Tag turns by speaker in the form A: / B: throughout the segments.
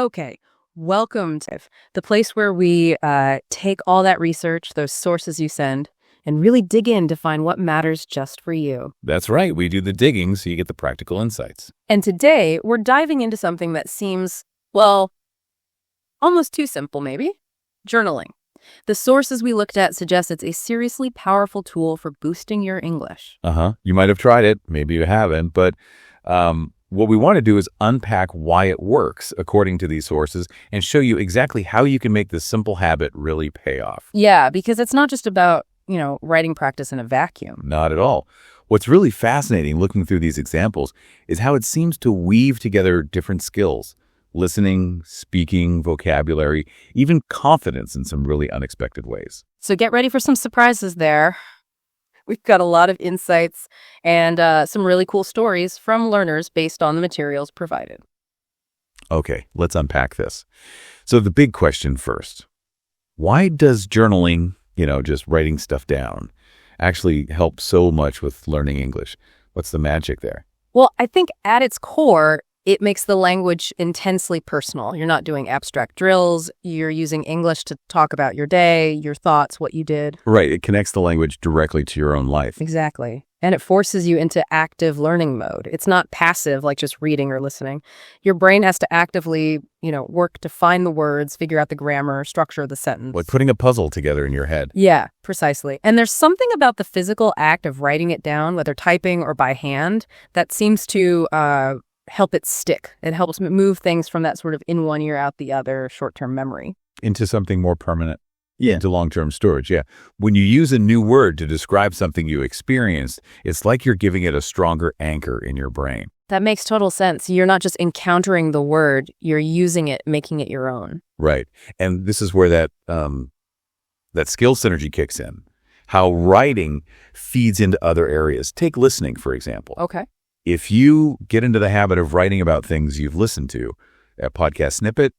A: Okay, welcome to the place where we take all that research, those sources you send, and really dig in to find what matters just for you.
B: That's right. We do the digging so you get the practical insights.
A: And today, we're diving into something that seems, well, almost too simple, maybe. Journaling. The sources we looked at suggest it's a seriously powerful tool for boosting your English.
B: You might have tried it. Maybe you haven't. But what we want to do is unpack why it works according to these sources and show you exactly how you can make this simple habit really pay off.
A: Yeah, because it's not just about, writing practice in a vacuum.
B: Not at all. What's really fascinating looking through these examples is how it seems to weave together different skills. Listening, speaking, vocabulary, even confidence in some really unexpected ways.
A: So get ready for some surprises there. We've got a lot of insights and some really cool stories from learners based on the materials provided.
B: Okay, let's unpack this. So the big question first, why does journaling, just writing stuff down, actually help so much with learning English? What's the magic there?
A: Well, I think at its core, it makes the language intensely personal. You're not doing abstract drills. You're using English to talk about your day, your thoughts, what you did.
B: Right. It connects the language directly to your own life.
A: Exactly. And it forces you into active learning mode. It's not passive, like just reading or listening. Your brain has to actively, work to find the words, figure out the grammar, structure of the sentence.
B: Like putting a puzzle together in your head.
A: Yeah, precisely. And there's something about the physical act of writing it down, whether typing or by hand, that seems to help it stick. It helps move things from that sort of in one ear, out the other short-term memory.
B: Into something more permanent.
C: Yeah.
B: Into long-term storage, yeah. When you use a new word to describe something you experienced, it's like you're giving it a stronger anchor in your brain.
A: That makes total sense. You're not just encountering the word, you're using it, making it your own.
B: Right. And this is where that skill synergy kicks in. How writing feeds into other areas. Take listening, for example.
A: Okay.
B: If you get into the habit of writing about things you've listened to, a podcast snippet,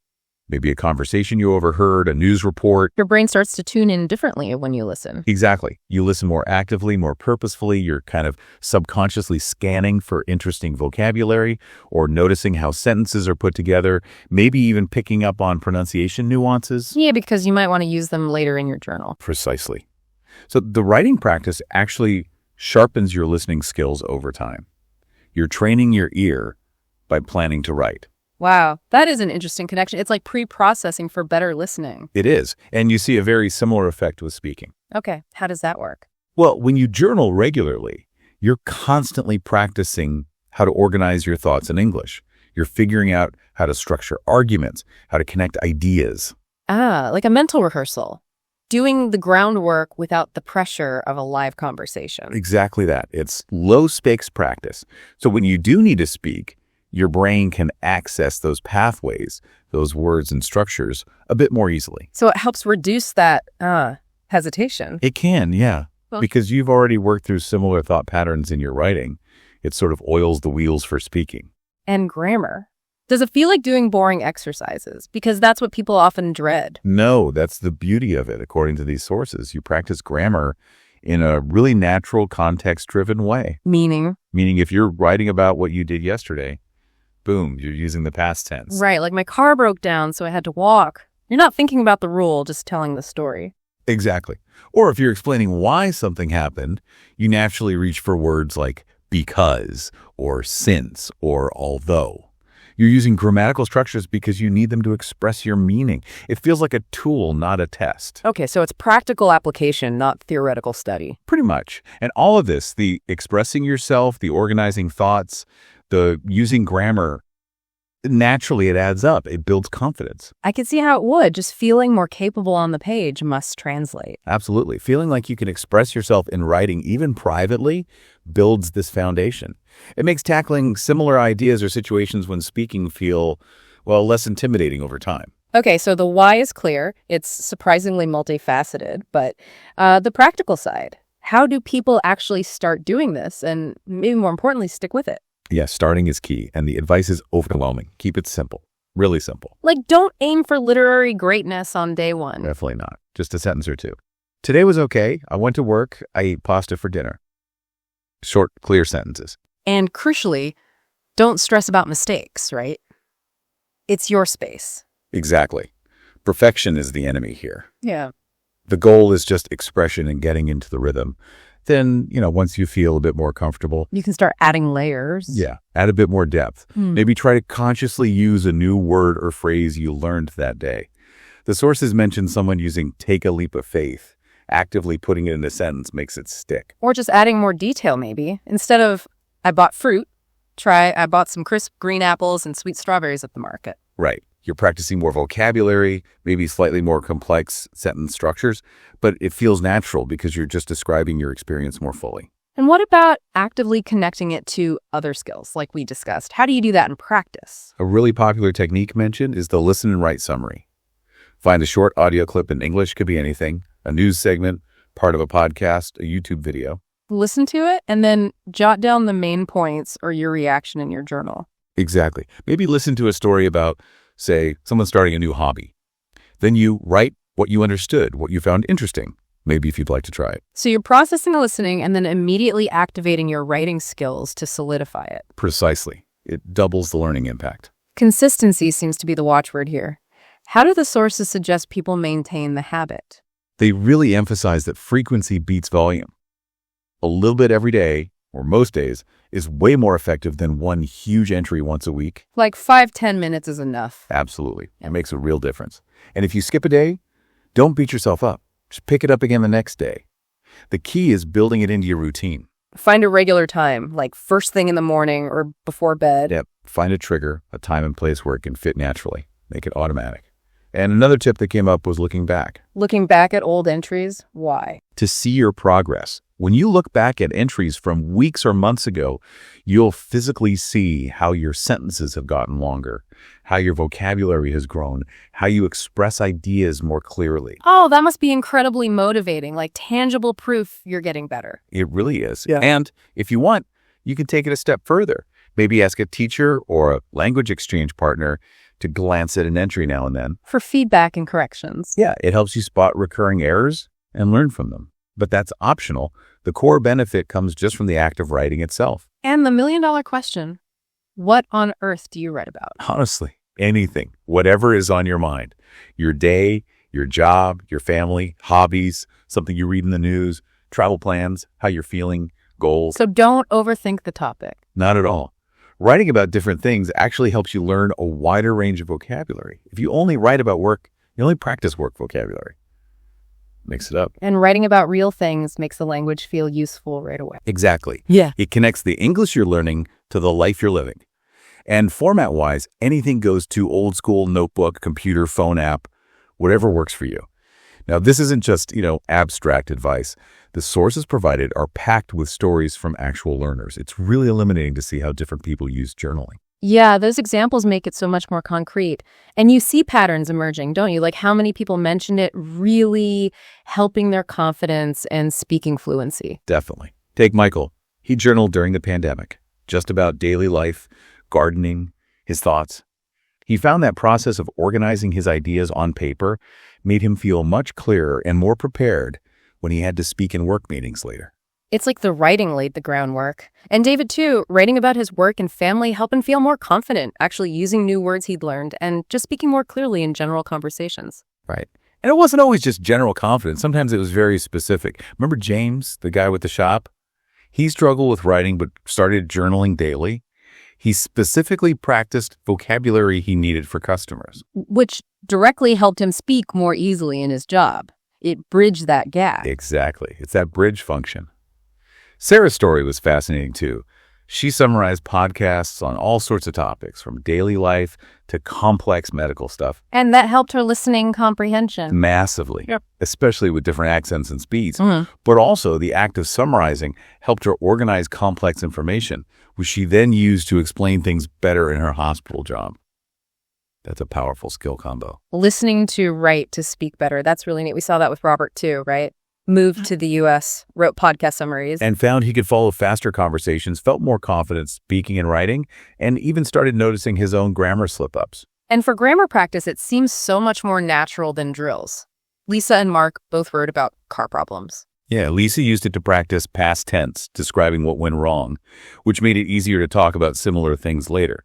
B: maybe a conversation you overheard, a news report.
A: Your brain starts to tune in differently when you listen.
B: Exactly. You listen more actively, more purposefully. You're kind of subconsciously scanning for interesting vocabulary or noticing how sentences are put together, maybe even picking up on pronunciation nuances.
A: Yeah, because you might want to use them later in your journal.
B: Precisely. So the writing practice actually sharpens your listening skills over time. You're training your ear by planning to write.
A: Wow, that is an interesting connection. It's like pre-processing for better listening.
B: It is. And you see a very similar effect with speaking.
A: Okay, how does that work?
B: Well, when you journal regularly, you're constantly practicing how to organize your thoughts in English. You're figuring out how to structure arguments, how to connect ideas.
A: Like a mental rehearsal. Doing the groundwork without the pressure of a live conversation.
B: Exactly that. It's low-stakes practice. So when you do need to speak, your brain can access those pathways, those words and structures, a bit more easily.
A: So it helps reduce that hesitation.
B: It can, yeah.
A: Well,
B: because you've already worked through similar thought patterns in your writing. It sort of oils the wheels for speaking.
A: And grammar. Does it feel like doing boring exercises? Because that's what people often dread.
B: No, that's the beauty of it, according to these sources. You practice grammar in a really natural, context-driven way.
A: Meaning,
B: if you're writing about what you did yesterday, boom, you're using the past tense.
A: right, like my car broke down, so I had to walk. You're not thinking about the rule, just telling the story.
B: Exactly. Or if you're explaining why something happened, you naturally reach for words like because, or since, or although. You're using grammatical structures because you need them to express your meaning. It feels like a tool, not a test.
A: Okay, so it's practical application, not theoretical study.
B: Pretty much. And all of this, the expressing yourself, the organizing thoughts, the using grammar, naturally it adds up. It builds confidence.
A: I could see how it would. Just feeling more capable on the page must translate.
B: Absolutely. Feeling like you can express yourself in writing, even privately, builds this foundation. It makes tackling similar ideas or situations when speaking feel, less intimidating over time.
A: Okay, so the why is clear. It's surprisingly multifaceted, but the practical side, how do people actually start doing this and maybe more importantly, stick with it?
B: Yes, starting is key, and the advice is overwhelming. Keep it simple. Really simple.
A: Like, don't aim for literary greatness on day one.
B: Definitely not. Just a sentence or two. Today was okay. I went to work. I ate pasta for dinner. Short, clear sentences.
A: And crucially, don't stress about mistakes, right? It's your space.
B: Exactly. Perfection is the enemy here.
A: Yeah.
B: The goal is just expression and getting into the rhythm. Then, once you feel a bit more comfortable,
A: You can start adding layers.
B: yeah, add a bit more depth. Maybe try to consciously use a new word or phrase you learned that day. The sources mention someone using take a leap of faith. Actively putting it in a sentence makes it stick.
A: Or just adding more detail, maybe. Instead of, I bought fruit, try, I bought some crisp green apples and sweet strawberries at the market.
B: Right. You're practicing more vocabulary, maybe slightly more complex sentence structures, but it feels natural because you're just describing your experience more fully.
A: And what about actively connecting it to other skills, like we discussed? How do you do that in practice?
B: A really popular technique mentioned is the listen and write summary. Find a short audio clip in English, could be anything, a news segment, part of a podcast, a YouTube video.
A: Listen to it and then jot down the main points or your reaction in your journal.
B: Exactly. Maybe listen to a story about, say, someone starting a new hobby. Then you write what you understood, what you found interesting, maybe if you'd like to try it.
A: So you're processing the listening and then immediately activating your writing skills to solidify it.
B: Precisely. It doubles the learning impact.
A: Consistency seems to be the watchword here. How do the sources suggest people maintain the habit?
B: They really emphasize that frequency beats volume. A little bit every day, or most days, is way more effective than one huge entry once a week.
A: Like 5-10 minutes is enough.
B: Absolutely. It makes a real difference. And if you skip a day, don't beat yourself up. Just pick it up again the next day. The key is building it into your routine.
A: Find a regular time, like first thing in the morning or before bed.
B: Yep. Find a trigger, a time and place where it can fit naturally. Make it automatic. And another tip that came up was looking back.
A: Looking back at old entries, why?
B: To see your progress. When you look back at entries from weeks or months ago, you'll physically see how your sentences have gotten longer, how your vocabulary has grown, how you express ideas more clearly.
A: Oh, that must be incredibly motivating, like tangible proof you're getting better.
B: It really is.
A: Yeah.
B: And if you want, you can take it a step further. Maybe ask a teacher or a language exchange partner to glance at an entry now and then.
A: For feedback and corrections.
B: Yeah, it helps you spot recurring errors and learn from them. But that's optional. The core benefit comes just from the act of writing itself.
A: And the million-dollar question, what on earth do you write about?
B: Honestly, anything, whatever is on your mind. Your day, your job, your family, hobbies, something you read in the news, travel plans, how you're feeling, goals.
A: So don't overthink the topic.
B: Not at all. Writing about different things actually helps you learn a wider range of vocabulary. If you only write about work, you only practice work vocabulary. Mix it up.
A: And writing about real things makes the language feel useful right away.
B: Exactly.
A: Yeah.
B: It connects the English you're learning to the life you're living. And format-wise, anything goes to old school notebook, computer, phone app, whatever works for you. Now, this isn't just, abstract advice. The sources provided are packed with stories from actual learners. It's really illuminating to see how different people use journaling.
A: Yeah, those examples make it so much more concrete. And you see patterns emerging, don't you? Like how many people mentioned it really helping their confidence and speaking fluency.
B: Definitely. Take Michael. He journaled during the pandemic, just about daily life, gardening, his thoughts. He found that process of organizing his ideas on paper made him feel much clearer and more prepared when he had to speak in work meetings later.
A: It's like the writing laid the groundwork. And David, too, writing about his work and family helped him feel more confident, actually using new words he'd learned and just speaking more clearly in general conversations.
B: Right. And it wasn't always just general confidence. Sometimes it was very specific. Remember James, the guy with the shop? He struggled with writing but started journaling daily. He specifically practiced vocabulary he needed for customers.
A: Which directly helped him speak more easily in his job. It bridged that gap.
B: Exactly. It's that bridge function. Sarah's story was fascinating, too. She summarized podcasts on all sorts of topics, from daily life to complex medical stuff.
A: And that helped her listening comprehension.
B: Massively,
A: Yep.
B: especially with different accents and speeds.
A: Mm-hmm.
B: But also, the act of summarizing helped her organize complex information, which she then used to explain things better in her hospital job. That's a powerful skill combo.
A: Listening to write to speak better. That's really neat. We saw that with Robert, too, right? Moved to the U.S., wrote podcast summaries.
B: And found he could follow faster conversations, felt more confident speaking and writing, and even started noticing his own grammar slip-ups.
A: And for grammar practice, it seems so much more natural than drills. Lisa and Mark both wrote about car problems.
B: Yeah, Lisa used it to practice past tense, describing what went wrong, which made it easier to talk about similar things later.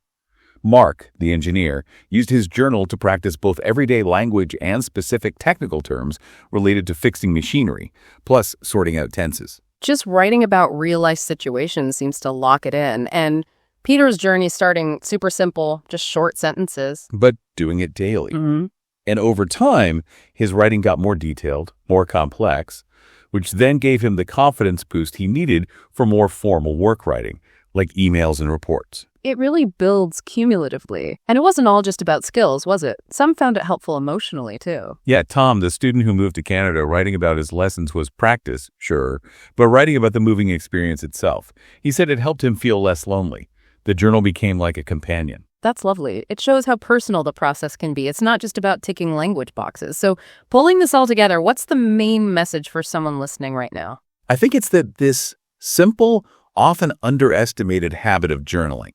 B: Mark, the engineer, used his journal to practice both everyday language and specific technical terms related to fixing machinery, plus sorting out tenses.
A: Just writing about real-life situations seems to lock it in. And Peter's journey starting super simple, just short sentences.
B: But doing it daily. And over time, his writing got more detailed, more complex, which then gave him the confidence boost he needed for more formal work writing, like emails and reports.
A: It really builds cumulatively. And it wasn't all just about skills, was it? Some found it helpful emotionally, too.
B: Yeah, Tom, the student who moved to Canada, writing about his lessons was practice, sure, but writing about the moving experience itself. He said it helped him feel less lonely. The journal became like a companion.
A: That's lovely. It shows how personal the process can be. It's not just about ticking language boxes. So pulling this all together, what's the main message for someone listening right now?
B: I think it's that this simple, often underestimated habit of journaling,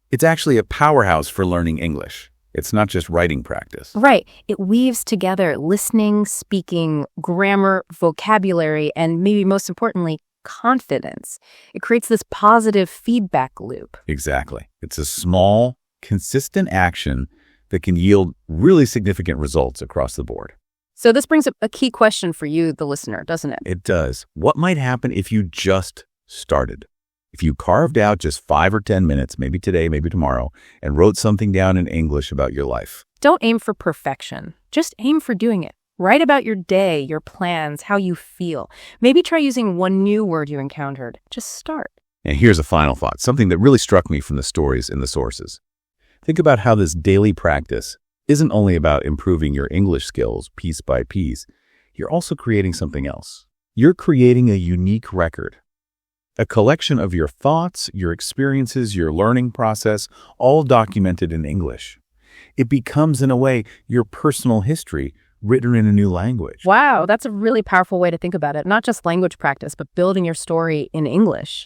B: it's actually a powerhouse for learning English. It's not just writing practice.
A: Right. It weaves together listening, speaking, grammar, vocabulary, and maybe most importantly, confidence. It creates this positive feedback loop.
B: Exactly. It's a small, consistent action that can yield really significant results across the board.
A: So this brings up a key question for you, the listener, doesn't it?
B: It does. What might happen if you just started? If you carved out just 5 or 10 minutes, maybe today, maybe tomorrow, and wrote something down in English about your life?
A: Don't aim for perfection. Just aim for doing it. Write about your day, your plans, how you feel. Maybe try using one new word you encountered. Just start.
B: And here's a final thought, something that really struck me from the stories and the sources. Think about how this daily practice isn't only about improving your English skills piece by piece. You're also creating something else. You're creating a unique record. A collection of your thoughts, your experiences, your learning process, all documented in English. It becomes, in a way, your personal history written in a new language.
A: Wow, that's a really powerful way to think about it. Not just language practice, but building your story in English.